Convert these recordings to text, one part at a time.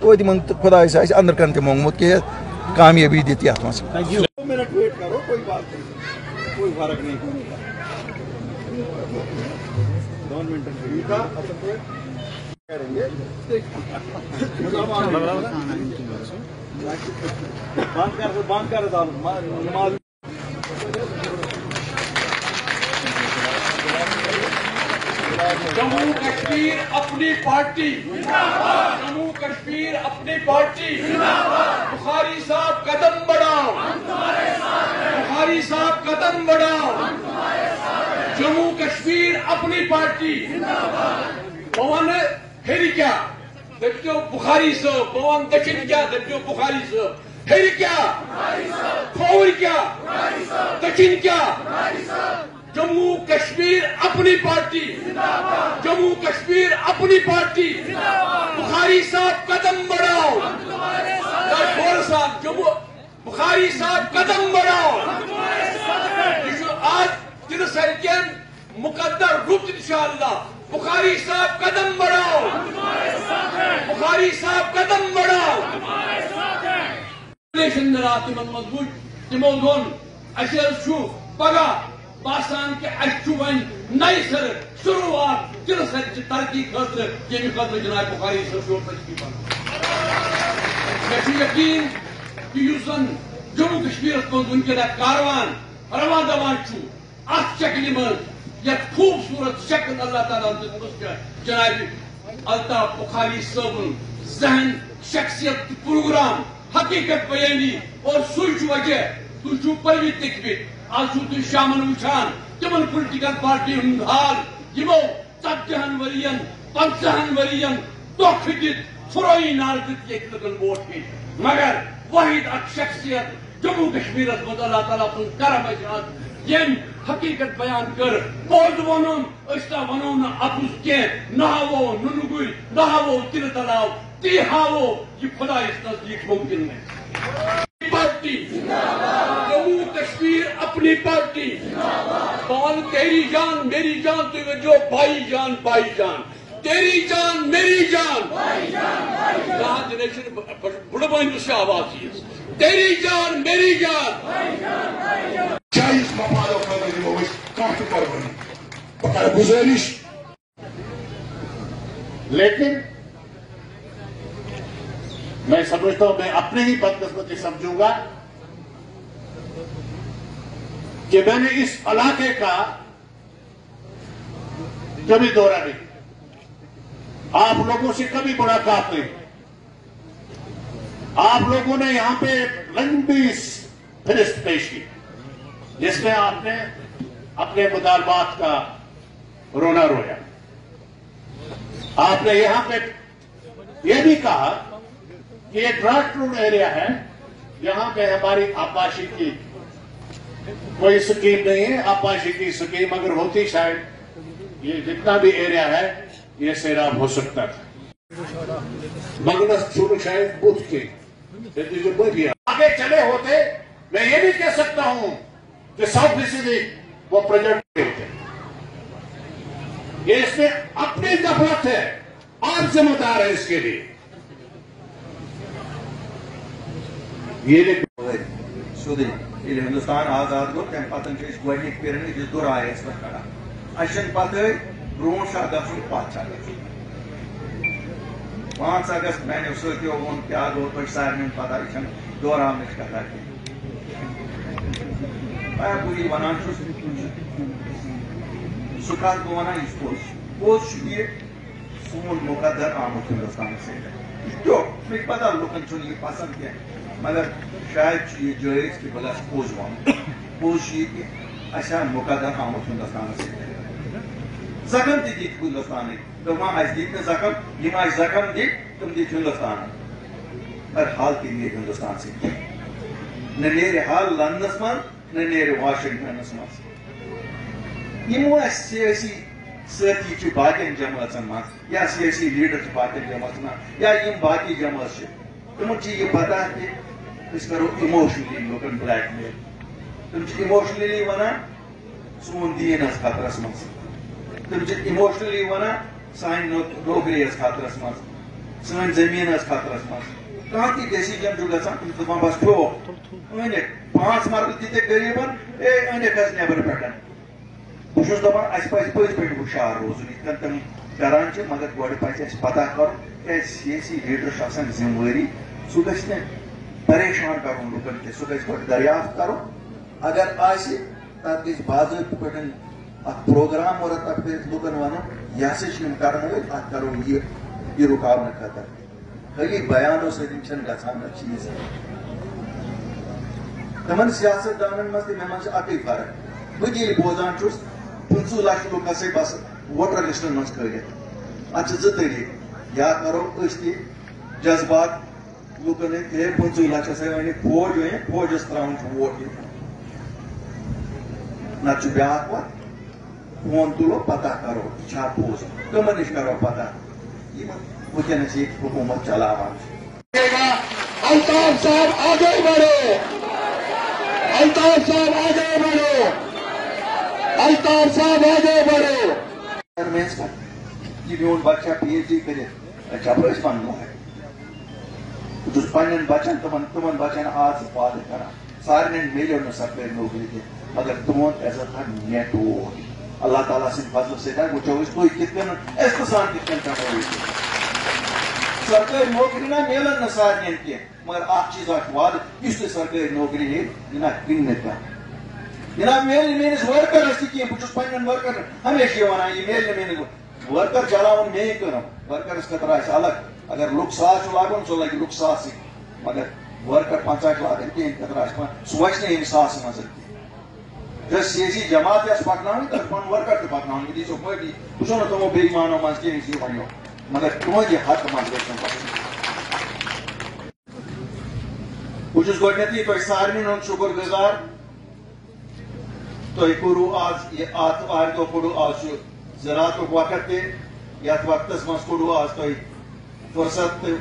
تو تمن خدا اندر کن تہ مونگمت کہ کامیابی دت یتھ مز منٹ ویٹ کرو کوئی بات نہیں کوئی فرق نہیں 2 منٹ کریں گے بند کر نماز جموں کشمیر اپنی پارٹی جموں کشمیر اپنی پارٹی بخاری صاحب قدم بڑھاؤ بخاری صاحب قدم بڑھاؤ جموں کشمیر اپنی پارٹی بوان ہیری کیا دپو بخاری صاحب بوان دچن کیا دپو بخاری صاحب ہیری کیا کھوور کیا دچن کیا جموں کشمیر اپنی پارٹی جموں کشمیر اپنی پارٹی بخاری صاحب قدم بڑھاؤ صاحب جموں بخاری صاحب قدم بڑھاؤ یہ آج دل سرکن مقدر رک انشاءاللہ بخاری صاحب قدم بڑھاؤ بخاری صاحب قدم بڑھاؤ تمو دون پگہ باسان کہ اچھو ون نئی سر شروعات دل سر ترقی خاطر یمی خاطر جناب بخاری صاحب شور تشریف مجھے یقین کہ اس زن جموں کشمیر مز ونکن کاروان رواں دواں ات شکل مز یت خوبصورت شکل اللہ تعالیٰ جناب الطاف بخاری صاحب ذہن شخصیت پروگرام حقیقت بیانی اور سوچ وجہ تھی پروی تکبت آج تھی شامن وچان تمن پولیٹیکل پارٹی ہند حال یمو 40 ورین 50 ورین دکھ دت فروئی نال دت یہ لگن ووٹ پی مگر واحد اک شخصیت جموں کشمیر مز اللہ تعالیٰ سن کرم اجاد یم حقیقت بیان کر پوز ونن استا ونو نا اپوز کی نہ ہاو ننگوی نہ ہاو تل تلاو تی ہاو یہ خدا اس نزدیک ممکن نہیں پارٹی جموں کشمیر اپنی پارٹی بان تیری جان میری جان تو جو بھائی جان تیری جان میری جان کہاں جنریشن بڑھ بہن سے آواز ہی تیری جان میری جان جائز مفادوں کا دموش کافی کربنی بقر گزارش لیکن میں سمجھتا ہوں میں اپنے ہی بدقسمتی سمجھوں گا کہ میں نے اس علاقے کا کبھی دورہ نہیں آپ لوگوں سے کبھی ملاقات نہیں آپ لوگوں نے یہاں پہ لمبی فہرست پیش کی جس میں آپ نے اپنے مطالبات کا رونا رویا آپ نے یہاں پہ یہ بھی کہا کہ یہ ڈراٹ روڈ ایریا ہے یہاں پہ ہماری آبپاشی کی کوئی سکیم نہیں ہے آبپاشی کی سکیم اگر ہوتی شاید یہ جتنا بھی ایریا ہے یہ سیراب ہو سکتا تھا مگنس چھوڑ شاید بدھ کے آگے چلے ہوتے میں یہ بھی کہہ سکتا ہوں کہ 100% وہ پروجیکٹ ہوتے یہ اس میں اپنی غفلت ہے آپ ذمہ دار ہے اس کے لیے سیودے یل ہندوستان آزاد گو تم پتن گۄڈنِکۍ پھِرِ أکِس دُرایس پٮ۪ٹھ کڑان اَسہِ چھنہٕ پتہٕ برونٛٹھ چھا گژھُن پتھ چھا گژھُن 5 اگست میانیو سٲتھیو ووٚن کیٛاہ گوٚو تۄہہِ سارنٕے پتہ یہِ چھنہٕ دورراونٕچ کتھا کینٛہہ بہٕ پوٗری ونان چھُس سُہ کتھ بہٕ ونان یہِ چھُ پوٚز چھُ یہِ سون مقدر آمُت ہندوستانس سۭتۍ یہِ مےٚ چھِ پتہ لُکن چھُنہٕ یہِ پسنٛد کینٛہہ مگر شاید چھُ یہِ جٲیز کہ بہٕ گژھٕ پوٚز وَنُن پوٚز چھُ یہِ کہ اَسہِ آو مقدر آمُت ہندوستانس سۭتۍ زخم تہِ دِتۍ ہندوستانٕکۍ تِم ما اَسہِ دِتۍ نہٕ زخم یِم اَسہِ زخم دِتۍ تِم دِتۍ ہندوستانن مگر حل تہِ نیرِ ہندوستان سۭتۍ نہ نیرِ حل لندنس منٛز نہ نیرِ واشنگٹنس منٛز یِمو اَسہِ سیٲسی سٲتھی چھِ باقین جمٲژن منٛز یا سیٲسی لیڈر چھِ باقین جمٲژن منٛز یا یِم باقی جمٲژ چھِ تِمن چھِ یہِ پتہ کہ أسۍ کرو اِموشنلی لُکن بلیک میل تِم چھِ اِموشنلی ونان سون دیٖن آسہِ خطرس منٛز تِم چھِ اِموشنلی ونان سانہِ نوکری آسہِ خطرس منٛز سن زمین خطرس مز کھانا تہ ڈیسیجن گھان تم دپان بس پھو أنِکھ 5 مرلہٕ دِتِکھ غریٖبن أنِکھ حظ نٮ۪بر پٮ۪ٹھ بہٕ چھُس دپان اَسہِ پزِ پٔزۍ پٲٹھۍ ہُشار روزُن یِتھ کٔنۍ تِم کران چھِ مگر گۄڈٕ پزِ اَسہِ پتہ کرُن کیٛازِ سیٲسی لیڈرس چھِ آسان ذمہٕ وٲری سُہ گژھِ نہٕ پریشان کرُن لُکن کینٛہہ سُہ گژھِ گۄڈٕ دریافت کرُن اگر آسہِ تتھ گژھِ باضٲبطہٕ پٲٹھۍ اکھ پروگرام مرتب کٔرِتھ لُکن ونُن یہِ ہسا چھِ یِم کرن وٲلۍ اتھ کرو یہِ رُکاونہٕ خٲطرٕ خٲلی بیانو سۭتۍ چھنہٕ گژھان نہ چیٖز تمن سیاست دانن منٛز تہِ مےٚ منٛز چھِ اکٕے فرق بہٕ تہِ ییٚلہِ بوزان چھُس 15 لچھ لُکھ ہسا بس ووٹر لسٹن منٛز کھٲلِتھ اتھ چھِ 2 طریٖقہٕ یا کرو أسۍ تہِ جذبات لُکن ہٕنٛدۍ ہے 15 لچھ ہسا ونہِ فوج ونہِ فوجس تراوُن چھُ ووٹ ییٚتہِ نتہٕ چھُ بیاکھ وتھ فون تُلو پتہ کرو یہِ چھا پوٚز کٕمن نِش کرو پتہ یِم وٕنکیٚنس ییٚتہِ حکوٗمت چلاوان چھِ الطاف صاحب آگے بڑھو الطاف صاحب آگے بڑھو الطاف صاحب آگے بڑھو یہ میون بچہ PhD کٔرِتھ چپر أسۍ ونو بہٕ چھُس پننٮ۪ن بچن تمن بچن آز فادٕ کران سارنٕے مِلیو نہٕ سرکٲرۍ نوکری کینٛہہ مگر تُہُنٛد عزت ہا مےٚ ٹوٹھ اللہ تعالیٰ سٕنٛدِ فضلہٕ سۭتۍ وٕچھو أسۍ تُہۍ کِتھ کٔنۍ احتسام کِتھ کٔنۍ کرو سرکٲرۍ نوکری نہ مِلن نہٕ سارنٕے کینٛہہ مگر اکھ چیٖز اکھ وعدٕ یُس تۄہہِ سرکٲرۍ نوکری ہیٚیہِ یہِ نہ کٕنہِ نہٕ کانٛہہ جناب میلہِ میٲنِس ورکرس تہِ کینٛہہ بہٕ چھُس پننٮ۪ن ورکرن ہمیشہِ یہِ ونان یہِ میلہِ نہٕ میٲنِس ورکر چلاوُن میٲنۍ کٲم ورکرس خٲطرٕ آسہِ الگ اگر لُکھ 100 چھُ لاگُن سُہ لگہِ لُکھ 100 مگر ورکر 50 چھُ لاگان تِہنٛدِ خٲطرٕ آسہِ سُہ وچھِ نہٕ ییٚمہِ 100 منٛز کینٛہہ یۄس سیٲسی جماعت یۄس پکناوٕنۍ تتھ پنُن ورکر تہِ پکناوُن یہِ دیٖزیو پٲٹھی بہٕ چھُس نہٕ تِمو بیٚیہِ مانو منٛز کینٛہہ یُس یہِ ونیو مگر تُہنٛدِ حق منٛز گژھِ نہٕ گژھُن بہٕ چھُس گۄڈٕنیتھٕے تۄہہِ سارنٕے ہُنٛد شُکر گُزار تۄہہِ کوٚروٕ آز یہِ آتھوارِ دۄہ کوٚڑوٕ آز چھُ زِراتُک وقت تہِ یتھ وقتس منٛز کوٚڑوٕ آز تۄہہِ فرصت تہٕ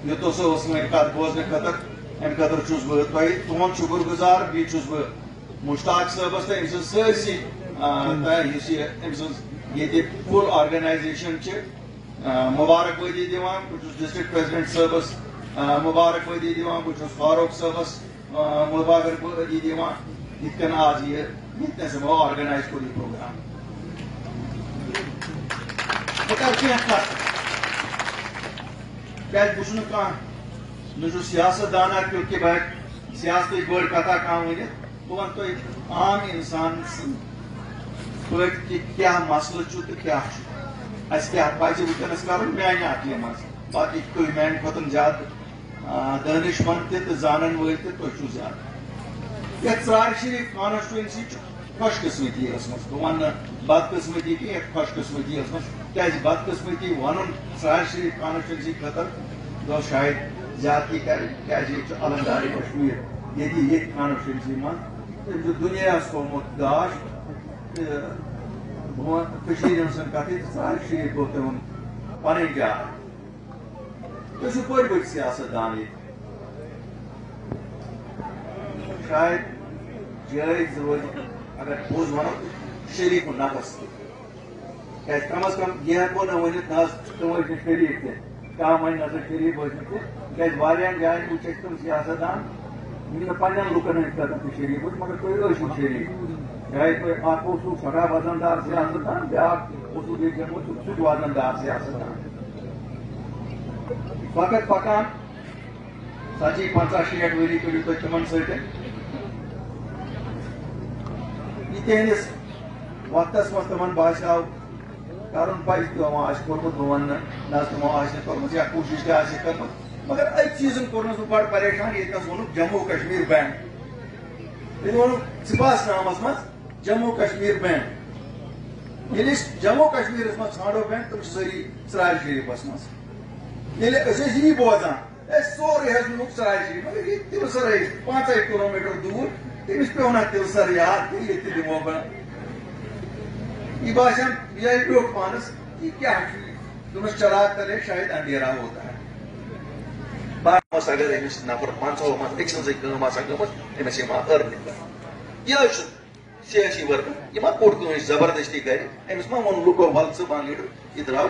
یوٚتو سۄ ٲس وۄنۍ کتھ بوزنہٕ خٲطرٕ امہِ خٲطرٕ چھُس بہٕ تۄہہِ تُہُنٛد شُکر گُزار بیٚیہِ چھُس بہٕ مشتاق صٲبس تہٕ أمۍ سٕنٛز سٲرسٕے یُس یہِ أمۍ سٕنٛز ییٚتہِ فُل آرگنایزیشن چھِ مُبارکبٲدی دِوان بہٕ چھُس ڈسٹرکٹ پریزیڈنٹ صٲبس مُبارکبٲدی دِوان بہٕ چھُس فاروق صٲبس مُبارکبٲدی دِوان یِتھ کٔنۍ آز یہِ ییٚتنس یِمو آرگنایز کوٚر یہِ پروگرام بہٕ کرٕ کینٛہہ کتھ کیازِ بہٕ چھُس نہٕ کانٛہہ نہ چھُس سیاست دانا کیُتھ کہِ بہٕ ہیٚکہٕ سیاستٕچ بٔڑ کتھا کانٛہہ ؤنِتھ بہٕ ونہٕ تۄہہِ عام انسان سٕنٛدۍ پٲٹھۍ کہِ کیٛاہ مسلہٕ چھُ تہٕ کیٛاہ چھُ اَسہِ کیٛاہ پزِ وٕنکیٚنس کرُن میانہِ عقلہِ منٛز باقٕے چھِ تُہۍ میانہِ کھۄتہٕ زیادٕ دٲنِش منٛد تہِ تہٕ زانن وٲلۍ تہِ تُہۍ چھِو زیادٕ یتھ ژرارِ شریٖف کانسٹچوینسی چھُ خۄش قٕسمتی ٲسمٕژ بہٕ ونہٕ نہٕ بدقٕسمتی کینٛہہ یتھ خۄش قٕسمتی ٲسمٕژ کیازِ بدقٕسمتی ونُن ژرارِ شریٖف کانسٹچوینسی خٲطرٕ گوٚو شاید زیادتی کرٕنۍ کیازِ ییٚتہِ چھُ الندارِ کشمیٖر ییٚتہِ کانسٹچوینسی منٛز تٔمۍ چھُ دُنیاہس کوٚرمُت داش تہٕ بہٕ وَنہٕ کٔشیٖرِ ہٕنٛز کتھ ییٚتہِ ژرارِ شریٖف گوٚو تِمن پنٕنۍ جاے تُہۍ چھِو بٔڑۍ بٔڑۍ سیاست دان ییٚتہِ شاید جٲیز روزِ اگر پوٚز ونو شریٖف نفس تہِ کیازِ کم از کم یہِ ہٮ۪کو نہٕ ؤنِتھ نہ حظ تِم ٲسۍ نہٕ شریٖف تہِ کانٛہہ وَنہِ نہ سا شریٖف ٲسۍ نہٕ تہِ کیازِ واریاہن جاین وٕچھ اَسہِ تِم سیاست دان یِم نہٕ پننٮ۪ن لُکن ہٕنٛدۍ خٲطرٕ تہِ شریٖف ٲسۍ مگر تُہۍ ٲسِو شریٖف چاہے تُہۍ اکھ اوسوٕ سٮ۪ٹھاہ وزن دار سیاست دان بیاکھ اوسوٕ بیٚیہِ گوٚمُت سُہ تہِ وزن دار سیاست دان وقت پکان 40-50 ؤری کٔرِو تُہۍ تِمن سۭتۍ یہِ تِہنٛدِس وقتس منٛز تِمن باسیو کرُن پزِ تِمو آسہِ کوٚرمُت بہٕ ونہٕ نہٕ نہ حظ تِمو آسہِ نہٕ کٔرمٕژ یا کوٗشش تہِ آسہِ کٔرمٕژ مگر أکۍ چیٖزن کوٚرنس بہٕ بڑٕ پریشان ییٚتہِ ووٚنُکھ جموں کشمیٖر بینڈ تٔمۍ ووٚنُکھ سپاس نامس منٛز جموں کشمیٖر بینڈ ییٚلہِ أسۍ جموں کشمیٖرس منٛز ژھانڈو بینڈ تِم چھِ سٲری ژرارِ شریٖفس منٛز ییٚلہِ أسۍ ٲسۍ یی بوزان اَسہِ سورُے حظ نیوٗکھ ژرارِ شریٖف مگر ییٚتہِ تِلسر ٲسۍ 5 کِلومیٖٹر دوٗر تٔمِس پیوٚو نہ تِلسر یاد تہٕ ییٚتہِ تہِ دِمو بہٕ یہِ باسان یہِ آیہِ بیوٚٹھ پانس یہِ کیٛاہ چھُ دوٚپمس چراغ تلے شاید اندھیرا ہوتا ہے بہٕ اگر أمِس نفر 5 منٛز أکۍ سٕنٛزٕے کٲم آسان گٔمٕژ أمِس یِوان أرنِنٛگ کرنہٕ یہِ حظ چھُ سیٲسی ورکر یہِ ما کوٚڑ کٲنٛسہِ زبردستی گرِ أمِس ما ووٚن لُکو ول ژٕ بن لیٖڈر یہِ درٛاو